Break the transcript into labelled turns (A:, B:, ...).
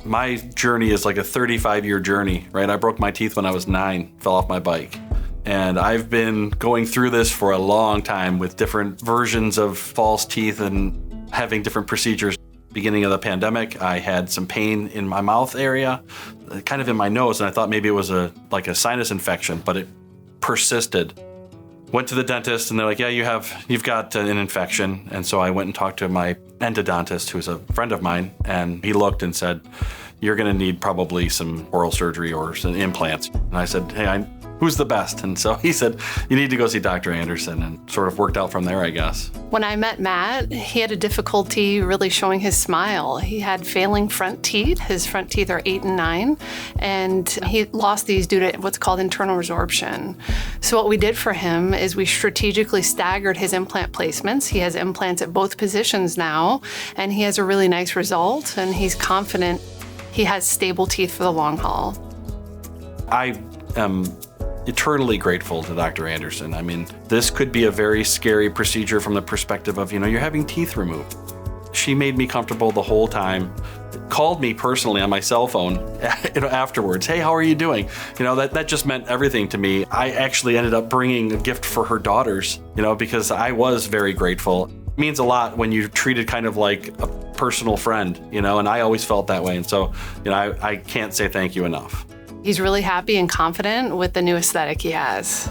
A: My journey is like a 35-year journey, right? I broke my teeth when I was 9, fell off my bike. And I've been going through this for a long time with different versions of false teeth and having different procedures. Beginning of the pandemic, I had some pain in my mouth area, kind of in my nose, and I thought maybe it was a sinus infection, but it persisted. Went to the dentist and they're like, yeah, you've got an infection. And so I went and talked to my endodontist, who's a friend of mine, and he looked and said, you're gonna need probably some oral surgery or some implants. And I said, hey, who's the best? And so he said, you need to go see Dr. Anderson, and sort of worked out from there, I guess.
B: When I met Matt, he had a difficulty really showing his smile. He had failing front teeth. His front teeth are 8 and 9, and he lost these due to what's called internal resorption. So what we did for him is we strategically staggered his implant placements. He has implants at both positions now, and he has a really nice result, and he's confident he has stable teeth for the long haul.
A: I am eternally grateful to Dr. Anderson. I mean, this could be a very scary procedure from the perspective of, you're having teeth removed. She made me comfortable the whole time, called me personally on my cell phone afterwards. Hey, how are you doing? That just meant everything to me. I actually ended up bringing a gift for her daughters, because I was very grateful. It means a lot when you're treated kind of like a personal friend, and I always felt that way. And so, I can't say thank you enough.
B: He's really happy and confident with the new aesthetic he has.